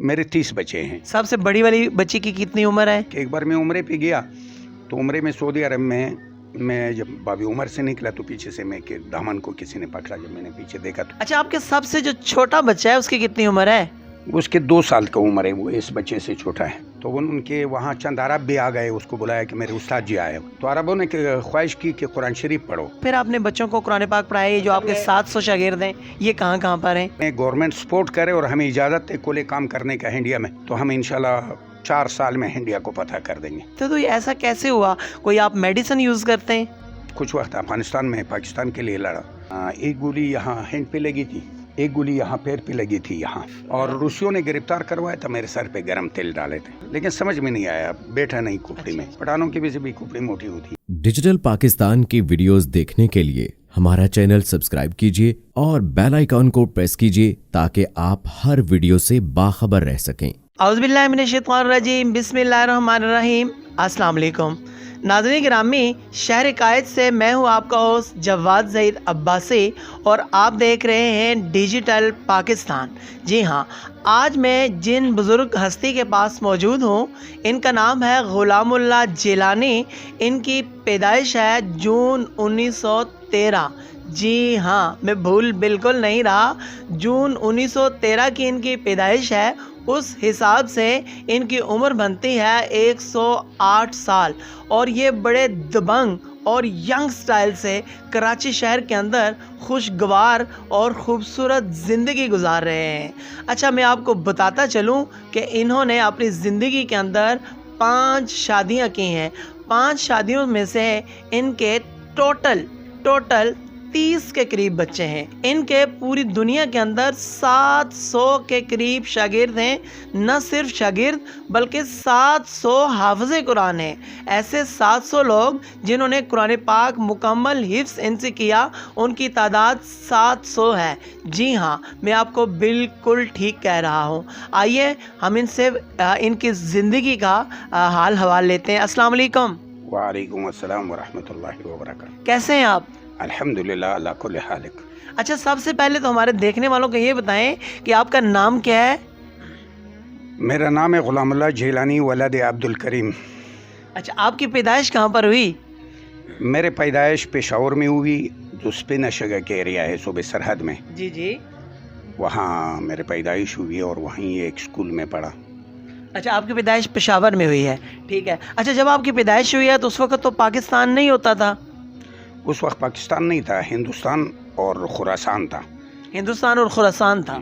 میرے 30 بچے ہیں. سب سے بڑی والی بچی کی کتنی عمر ہے؟ ایک بار میں عمرے پہ گیا تو عمرے میں سعودی عرب میں جب بابی عمر سے نکلا تو پیچھے سے میں کہ دامن کو کسی نے پکڑا. جب میں نے پیچھے دیکھا تو اچھا، آپ کے سب سے جو چھوٹا بچہ ہے اس کی کتنی عمر ہے؟ اس کے 2 سال کا عمر ہے. وہ اس بچے سے چھوٹا ہے. تو ان کے وہاں چند عرب بھی آ گئے. اس کو بلایا کہ میرے استاد جی آئے. تو عربوں نے خواہش کی کہ قرآن شریف پڑھو. پھر آپ نے بچوں کو قرآن پاک پڑھایا. یہ جو آپ کے 700 شاگرد ہیں یہ کہاں کہاں پر ہیں؟ گورنمنٹ سپورٹ کرے اور ہمیں اجازت ہے کھلے کام کرنے کا انڈیا میں تو ہم انشاءاللہ 4 سال میں انڈیا کو فتح کر دیں گے. تو یہ ایسا کیسے ہوا؟ کوئی آپ میڈیسن یوز کرتے ہیں؟ کچھ وقت افغانستان میں پاکستان کے لیے لڑا. ایک گولی یہاں ہینڈ پہ لگی تھی, ایک گولی یہاں پیر پہ لگی تھی یہاں, اور روسیوں نے گرفتار کروایا تھا. میرے سر پہ گرم تیل ڈالے تھے لیکن سمجھ میں نہیں آیا, بیٹھا نہیں کھوپڑی میں. پٹھانوں کی وجہ سے بھی کھوپڑی موٹی ہوتی. ڈیجیٹل پاکستان کی ویڈیوز دیکھنے کے لیے ہمارا چینل سبسکرائب کیجیے اور بیل آئیکن کو پریس کیجیے تاکہ آپ ہر ویڈیو سے باخبر رہ سکیں. اعوذ باللہ من الشیطان الرجیم. بسم اللہ الرحمن الرحیم. السلام علیکم ناظرین گرامی, شہر قائد سے میں ہوں آپ کا ہوسٹ جواد زید عباسی اور آپ دیکھ رہے ہیں ڈیجیٹل پاکستان. جی ہاں, آج میں جن بزرگ ہستی کے پاس موجود ہوں ان کا نام ہے غلام اللہ جیلانی. ان کی پیدائش ہے جون 1913. جی ہاں, میں بھول بالکل نہیں رہا. جون 1913 کی ان کی پیدائش ہے. اس حساب سے ان کی عمر بنتی ہے 108 سال اور یہ بڑے دبنگ اور ینگ سٹائل سے کراچی شہر کے اندر خوشگوار اور خوبصورت زندگی گزار رہے ہیں. اچھا, میں آپ کو بتاتا چلوں کہ انہوں نے اپنی زندگی کے اندر 5 شادیاں کی ہیں. 5 شادیوں میں سے ان کے ٹوٹل 30 کے قریب بچے ہیں. ان کے پوری دنیا کے اندر 700 کے قریب شاگرد ہیں. نہ صرف شاگرد بلکہ 700 حافظ قرآن ہیں. ایسے 700 لوگ جنہوں نے قرآن پاک مکمل حفظ ان سے کیا, ان کی تعداد 700 ہے. جی ہاں, میں آپ کو بالکل ٹھیک کہہ رہا ہوں. آئیے ہم ان سے ان کی زندگی کا حال حوال لیتے ہیں. السلام علیکم. وعلیکم السلام ورحمۃ اللہ وبرکاتہ. کیسے ہیں آپ؟ الحمدللہ اللہ کل حالک. اچھا, سب سے پہلے تو ہمارے دیکھنے والوں کو یہ بتائیں کہ آپ کا نام کیا ہے؟ میرا نام ہے غلام اللہ جیلانی ولد عبد الکریم. اچھا, آپ کی پیدائش کہاں پر ہوئی؟ میرے پیدائش پشاور میں ہوئی, جو سپین شگا کے ایریا ہے صوبے سرحد میں. جی جی, وہاں میرے پیدائش ہوئی اور وہیں ایک اسکول میں پڑھا. اچھا, آپ کی پیدائش پشاور میں ہوئی ہے, ٹھیک ہے. اچھا, جب آپ کی پیدائش ہوئی ہے تو اس وقت تو پاکستان نہیں ہوتا تھا؟ اس وقت پاکستان نہیں تھا, ہندوستان اور خراسان تھا. ہندوستان اور خراسان تھا.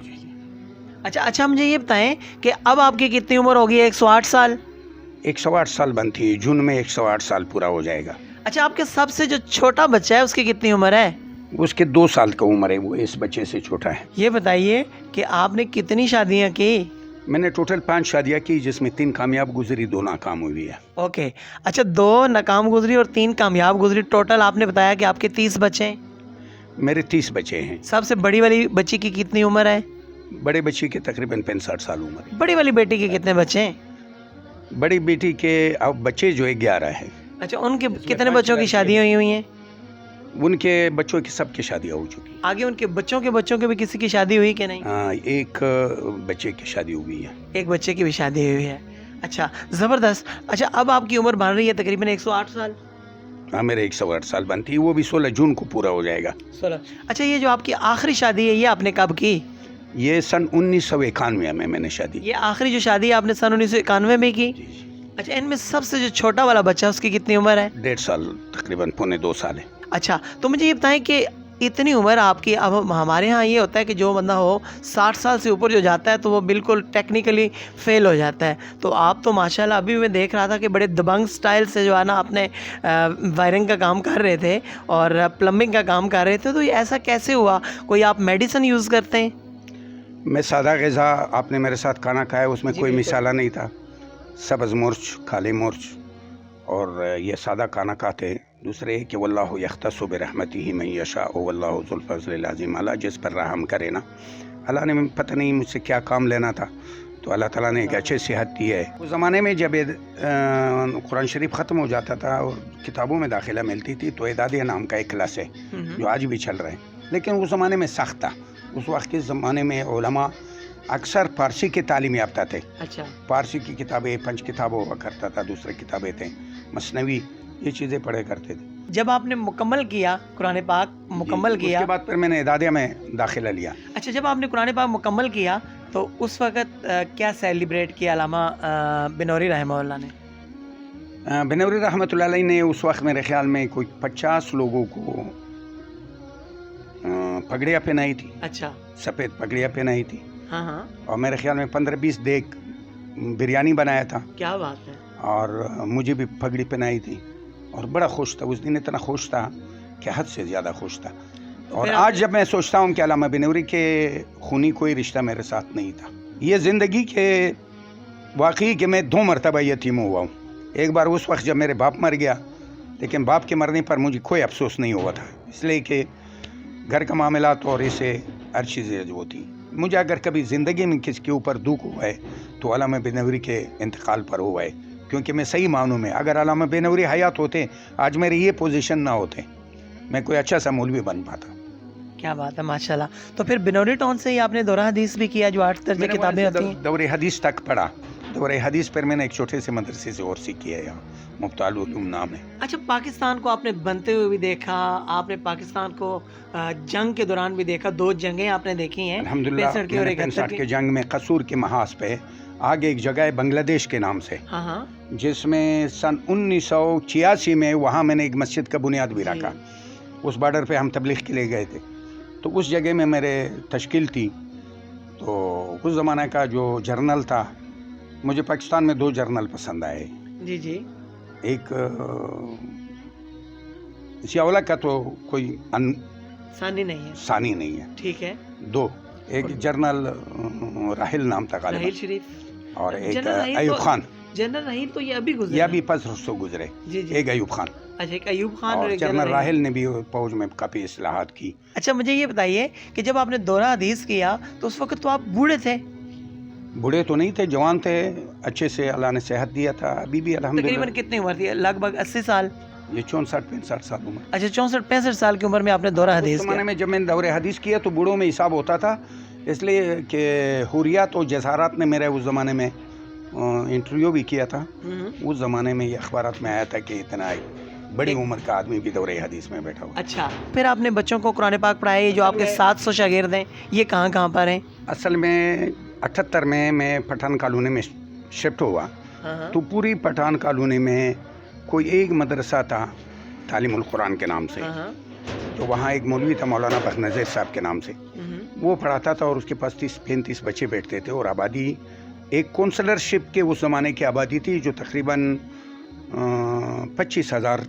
اچھا, مجھے یہ بتائیں کہ اب آپ کی کتنی عمر ہوگی؟ 108 سال. 108 سال بنتی ہے, جون میں 108 سال پورا ہو جائے گا. اچھا, آپ کے سب سے جو چھوٹا بچہ ہے اس کی کتنی عمر ہے؟ اس کے 2 سال کا عمر ہے. وہ اس بچے سے چھوٹا ہے. یہ بتائیے کہ آپ نے کتنی شادیاں کی؟ میں نے ٹوٹل 5 شادیاں کی, جس میں 3 کامیاب گزری, 2 ناکام ہوئی ہے. اوکے. اچھا, 2 ناکام گزری اور 3 کامیاب گزری. ٹوٹل آپ نے بتایا کہ آپ کے 30 بچے ہیں. میرے 30 بچے ہیں. سب سے بڑی والی بچی کی کتنی عمر ہے؟ بڑے بچی کے تقریباً 65 سال عمر ہے. بڑی والی بیٹی کے کتنے بچے ہیں؟ بڑی بیٹی کے اب بچے جو ہے 11 ہیں. اچھا, ان کے کتنے بچوں کی شادیاں ہوئی ہیں؟ ان کے بچوں کی سب کی شادیاں ہو چکی. آگے ان کے بچوں کے بھی کسی کی شادی ہوئی کہ نہیں؟ ایک بچے کی شادی ہوئی ہے. ایک بچے کی بھی شادی ہوئی ہے. اچھا, زبردست. اچھا, اب آپ کی عمر بن رہی ہے تقریباً 108 سال. ہاں, میرے 108 سال بنتی ہے, وہ بھی 16 جون کو پورا ہو جائے گا. 16. اچھا, یہ جو آپ کی آخری شادی ہے یہ آپ نے کب کی؟ یہ سن 1991 میں نے شادی. یہ آخری جو شادی ہے آپ نے سن 1991 میں کی؟ جی جی. اچھا, ان میں سب سے جو چھوٹا والا بچہ ہے اس کی کتنی عمر ہے؟ 1.5 سال, تقریباً 1.25 سال ہے. اچھا, تو مجھے یہ بتائیں کہ اتنی عمر آپ کی, اب ہمارے ہاں یہ ہوتا ہے کہ جو بندہ ہو 60 سال سے اوپر جو جاتا ہے تو وہ بالکل ٹیکنیکلی فیل ہو جاتا ہے. تو آپ تو ماشاءاللہ ابھی میں دیکھ رہا تھا کہ بڑے دبنگ سٹائل سے جو ہے نا اپنے وائرنگ کا کام کر رہے تھے اور پلمبنگ کا کام کر رہے تھے. تو یہ ایسا کیسے ہوا؟ کوئی آپ میڈیسن یوز کرتے ہیں؟ میں سادہ غذا, آپ نے میرے ساتھ کھانا کھایا, اس میں کوئی مسالہ نہیں تھا. سبز مرچ, کالے مرچ, اور یہ سادہ کھانا کھاتے ہیں. دوسرے کہ واللہ یختص برحمتہ من یشاء واللہ ذو الفضل العظیم. اللہ جس پر رحم کرے نا, اللہ نے پتہ نہیں مجھ سے کیا کام لینا تھا تو اللہ تعالیٰ نے ایک اچھے صحت دی ہے. اس زمانے میں جب قرآن شریف ختم ہو جاتا تھا اور کتابوں میں داخلہ ملتی تھی تو اعدادیہ نام کا ایک کلاس ہے جو آج بھی چل رہے ہیں, لیکن اس زمانے میں سخت تھا. اس وقت کے زمانے میں علماء अक्सर फारसी के तालीम याफ्ता थे। अच्छा फारसी की किताबें 5 किताब हुआ करता था, दूसरी किताबें थे मसनवी, ये चीज़ें पढ़े करते थे। जब आपने मुकम्मल किया कुरान पाक मुकम्मल जी, किया, उसके बाद फिर मैंने इदादिया में दाखिला लिया। अच्छा जब आपने कुरान पाक मुकम्मल किया तो उस वक़्त क्या सेलिब्रेट किया अल्लामा बिनौरी रहमतुल्लाह ने? बिनौरी रहमतुल्लाह अलैह ने उस वक्त मेरे ख्याल में कोई 50 लोगों को पगड़ियाँ पहनाई थी, अच्छा सफ़ेद पगड़ियाँ पहनाई थी, हाँ हाँ, और मेरे ख्याल में 15-20 देग बिरयानी बनाया था, क्या बात है। और मुझे भी पगड़ी पहनाई थी, और बड़ा खुश था उस दिन, इतना खुश था कि हद से ज़्यादा खुश था। और फिर आज जब मैं सोचता हूँ कि अल्लामा बिनौरी के खूनी कोई रिश्ता मेरे साथ नहीं था। ये ज़िंदगी के वाकई कि मैं 2 मरतबा यतीम हुआ हूँ। एक बार उस वक्त जब मेरे बाप मर गया, लेकिन बाप के मरने पर मुझे कोई अफसोस नहीं हुआ था, इसलिए कि घर का मामलात और इसे हर चीज़ें जो थी। मुझे अगर कभी ज़िंदगी में किसी के ऊपर दुख हुआ है तो अल्लामा बिनौरी के इंतकाल पर हुआ है, क्योंकि मैं सही मानूँ में अगर अल्लामा बिनौरी हयात होते आज मेरी ये पोजीशन ना होते, मैं कोई अच्छा सा मौलवी बन पाता। क्या बात है माशाल्लाह। तो फिर बिनौरी टाउन से ही आपने दौरा हदीस भी किया, जो 8 दर्जे किताबें होती हैं? दौरे हदीस तक पढ़ा। दौरे हदीस पर मैंने एक छोटे से मदरसे से और सीखी है, यहाँ मुफ्ताल उलूम नाम है। अच्छा पाकिस्तान को आपने बनते हुए भी देखा, आपने पाकिस्तान को जंग के दौरान भी देखा, 2 जंगें आपने देखी हैं, अल्हम्दुलिल्लाह 65 की और 71 65 की। के जंग में कसूर के महाज पे आगे एक जगह है बांग्लादेश के नाम से, हाँ हाँ जिसमें सन 1986 में वहाँ मैंने एक मस्जिद का बुनियाद भी जी। रखा। उस बॉर्डर पे हम तबलीग के लिए गए थे, तो उस जगह में मेरे तश्कील थी। तो उस ज़माने का जो जर्नल था, मुझे पाकिस्तान में 2 जर्नल पसंद आए। जी जी, एक जियाउल्लाह का तो कोई सानी नहीं है, सानी नहीं है, ठीक है। 2 एक जर्नल राहिल नाम था राहिल गालिबा, शरीफ और एक जनरल राहिल अयूब तो- खान, जनरल राहिल तो ये अभी गुजरे या ना? भी 500 गुजरे। जी जी, एक अयूब खान, अच्छा एक अयूब खान और और एक जनरल राहिल ने भी फौज में काफ़ी इस्लाहात की। अच्छा मुझे ये बताइए कि जब आपने दौरा हदीस किया तो उस वक्त तो आप बूढ़े थे, बूढ़े तो नहीं थे, जवान थे, अच्छे से अल्लाह ने सेहत दिया था। अभी भी तकरीबन अल्हम्दुलिल्लाह कितनी उम्र थी? लगभग 80 साल। ये 64-65 साल उम्र। अच्छा 64-65 साल की उम्र में आपने दौरा उस हदीस ज़माने किया। में जब मैंने दौरे हदीस किया तो बूढ़ों में हिसाब होता था, इसलिए कि हुरियत और जसारत ने मेरा उस ज़माने में इंटरव्यू भी किया था। उस ज़माने में ये अखबारात में आया था कि इतना बड़ी उम्र का आदमी भी दौरे हदीस में बैठा हुआ। अच्छा फिर आपने बच्चों को कुरान पाक पढ़ाया, ये जो आपके 700 शागिर्द हैं ये कहाँ कहाँ पर हैं? असल में 78 में मैं पठान कॉलोनी में शिफ्ट हुआ, तो पूरी पठान कॉलोनी में कोई एक मदरसा था तालीमुल कुरान के नाम से, तो वहाँ एक मौलवी था मौलाना बखनज़ीर साहब के नाम से, वो पढ़ाता था, और उसके पास 30-35 बच्चे बैठते थे, और आबादी एक काउंसलरशिप के उस ज़माने की आबादी थी जो तकरीबन 25,000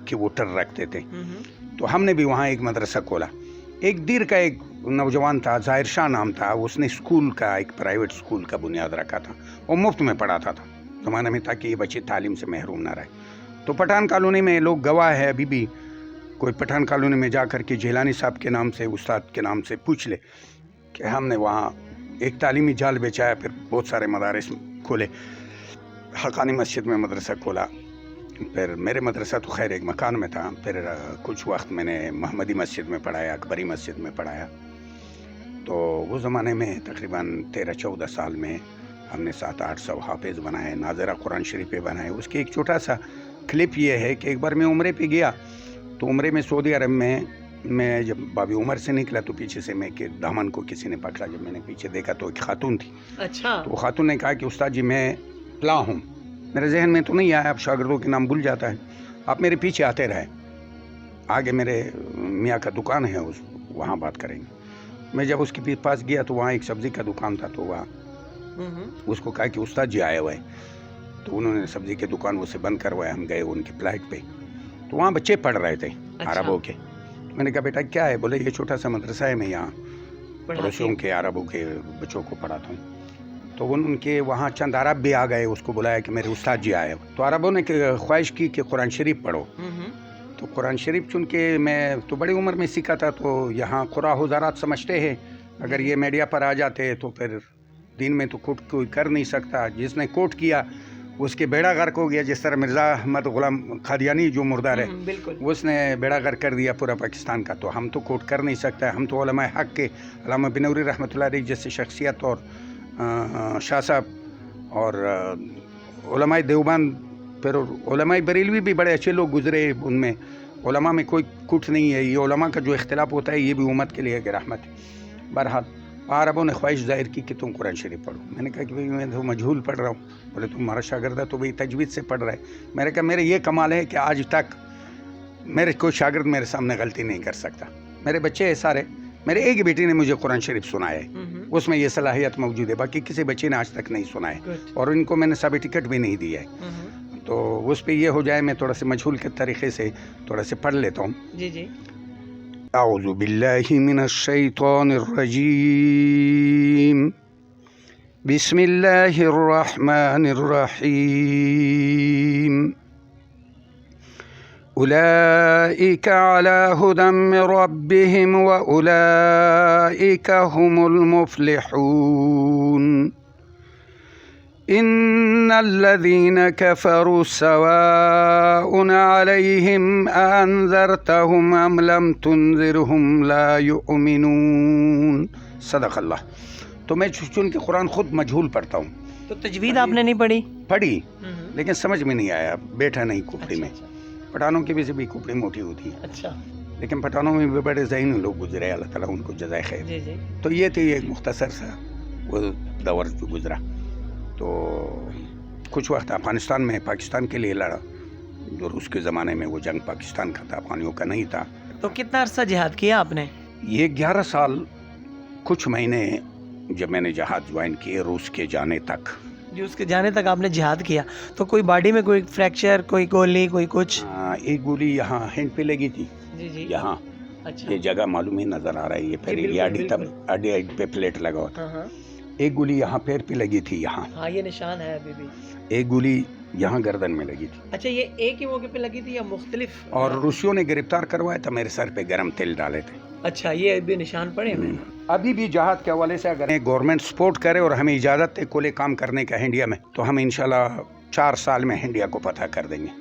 के वोटर रखते थे। तो हमने भी वहाँ एक मदरसा खोला। एक दीर का एक नौजवान था, ज़ाहिर शाह नाम था, उसने स्कूल का एक प्राइवेट स्कूल का बुनियाद रखा था, और मुफ्त में पढ़ाता था ज़माने में, ताकि ये बच्चे तालीम से महरूम ना रहे। तो पठान कॉलोनी में लोग गवाह है, अभी भी कोई पठान कॉलोनी में जा कर के जेलानी साहब के नाम से, उस्ताद के नाम से पूछ ले कि हमने वहाँ एक तालीमी जाल बेचाया, फिर बहुत सारे मदारिस खोले, हक़ानी मस्जिद में मदरसा खोला, फिर मेरे मदरसा तो खैर एक मकान में था, फिर कुछ वक्त मैंने मोहम्मदी मस्जिद में पढ़ाया, अकबरी मस्जिद में पढ़ाया। तो उस ज़माने में तकरीबन 13-14 साल में हमने 700-800 हाफिज़ बनाए, नाज़िरा कुरान शरीफ बनाए। उसकी एक छोटा सा क्लिप ये है कि एक बार मैं उम्रे पे गया, तो उम्रे में सऊदी अरब में मैं जब बाबी उमर से निकला तो पीछे से मैं के दामन को किसी ने पकड़ा। जब मैंने पीछे देखा तो एक खातून थी। अच्छा, तो खातून ने कहा कि उस्ताद जी मैं प्ला हूँ। मेरे जहन में तो नहीं आया, अब शागिर्दों के नाम भूल जाता है, आप मेरे पीछे आते रहे, आगे मेरे मियाँ का दुकान है, उस वहाँ बात करेंगे। मैं जब उसके पास गया तो वहाँ एक सब्ज़ी का दुकान था, तो वहाँ उसको कहा कि उस्ताद जी आए हुए हैं। तो उन्होंने सब्ज़ी की दुकान उसे बंद करवाया, हम गए उनके फ्लैट पे, तो वहाँ बच्चे पढ़ रहे थे अरबों के। तो मैंने कहा बेटा क्या है? बोले ये छोटा सा मदरसा है, मैं यहाँ पड़ोसियों के अरबों के बच्चों को पढ़ाता हूँ। तो उनके वहाँ चंद अरब भी आ गए, उसको बुलाया कि मेरे उस्ताद जी आए। तो अरबों ने ख्वाहिश की कि कुरान शरीफ पढ़ो। तो कुरान शरीफ चूँकि मैं तो बड़ी उम्र में सीखा था, तो यहाँ कुरा हुज़ारात समझते हैं, अगर ये मीडिया पर आ जाते तो फिर दिन में तो कोट कोई कर नहीं सकता। जिसने कोट किया उसके बेड़ा गर्क हो गया, जिस तरह मिर्ज़ा अहमद गुलाम कादियानी जो मुर्दार है, बिल्कुल उसने बेड़ा गर्क कर दिया पूरा पाकिस्तान का। तो हम तो कोट कर नहीं सकता, हम तो उलमाए हक़ के अल्लामा बिनौरी रहमतुल्लाह अलैह जैसे शख्सियत और शाह साहब और उलमाए देवबंद, फिर उलमाए बरेलवी भी बड़े अच्छे लोग गुजरे। उनमें उलमा में कोई कुछ नहीं है, ये उलमा का जो इख्तिलाफ होता है ये भी उम्मत के लिए एक रहमत है। बहरहाल अरबों ने ख्वाहिश जाहिर की कि तुम कुरान शरीफ पढ़ो। मैंने कहा कि भाई मैं तो मजहूल पढ़ रहा हूँ। बोले तुम्हारा शागिर्द है तो भाई तजवीज़ से पढ़ रहा है। मैंने कहा मेरे ये कमाल है कि आज तक मेरे कोई शागिर्द मेरे सामने गलती नहीं कर सकता। मेरे बच्चे हैं सारे, मेरे एक बेटी ने मुझे कुरान शरीफ सुनाया है, उसमें ये सलाहियत मौजूद है, बाकी किसी बच्चे ने आज तक नहीं सुना है और इनको मैंने सर्टिफिकेट भी नहीं दिया है। तो उस पर ये हो जाए मैं थोड़ा सा मजहूल के तरीके से थोड़ा से पढ़ लेता हूँ। जी जी। अऊज़ु बिल्लाहि मिनश शैतानिर रजीम, बिस्मिल्लाहिर रहमानिर रहीम, उलाइका अला हुदम मिन रब्बिहिम व उलाइका हुमुल मुफ्लिहून, इन्नल्लज़ीन कफ़रू सवाउन अलैहिम अअन्ज़रतहुम अम लम तुनज़िरहुम ला युमिनून। सदक़ल्लाह। तो मैं चुन के कुरान खुद मजहूल पढ़ता हूँ। तो तजवीद आपने नहीं पढ़ी? पढ़ी, लेकिन समझ में नहीं आया, बैठा नहीं कुफरी में। पठानों की वजह से भी कुफरी मोटी होती है। अच्छा। लेकिन पठानों में भी बड़े ज़हीन लोग गुजरे, अल्लाह ताला उनको जज़ाए खैर। जी जी। तो ये थी एक मुख्तसर सा वो दौर जो गुजरा। तो कुछ वक्त अफ़गानिस्तान में पाकिस्तान के लिए लड़ा, जो रूस के ज़माने में वो जंग पाकिस्तान का था, अफ़गानियों का नहीं था। तो कितना अरसा जिहाद किया आपने? ये 11 साल कुछ महीने जब मैंने जहाज ज्वाइन किए रूस के जाने तक। जो उसके जाने तक आपने जिहाद किया, तो कोई बॉडी में कोई फ्रैक्चर, कोई गोली, कोई कुछ? एक गोली यहाँ हैंड पे लगी थी। जी जी। यहाँ अच्छा। ये जगह मालूम ही नज़र आ रहा है, ये फिर बिल्कुल, ये अड्डी तब बिल्कुल। अड्डी पे प्लेट लगा हुआ था। हाँ। एक गोली यहाँ पैर पे लगी थी, यहाँ हाँ, ये निशान है अभी भी। एक गोली यहाँ गर्दन में लगी थी। अच्छा, ये एक ही मौके पे लगी थी या मुख्तलिफ? और रूसियों ने गिरफ्तार करवाया था, मेरे सर पे गरम तेल डाले थे। अच्छा, ये अभी निशान पड़े हैं? अभी भी जहाद के हवाले से अगर गवर्नमेंट सपोर्ट करे और हमें इजाज़त दे कोले काम करने का इंडिया में, तो हम इंशाल्लाह 4 साल में इंडिया को पता कर देंगे।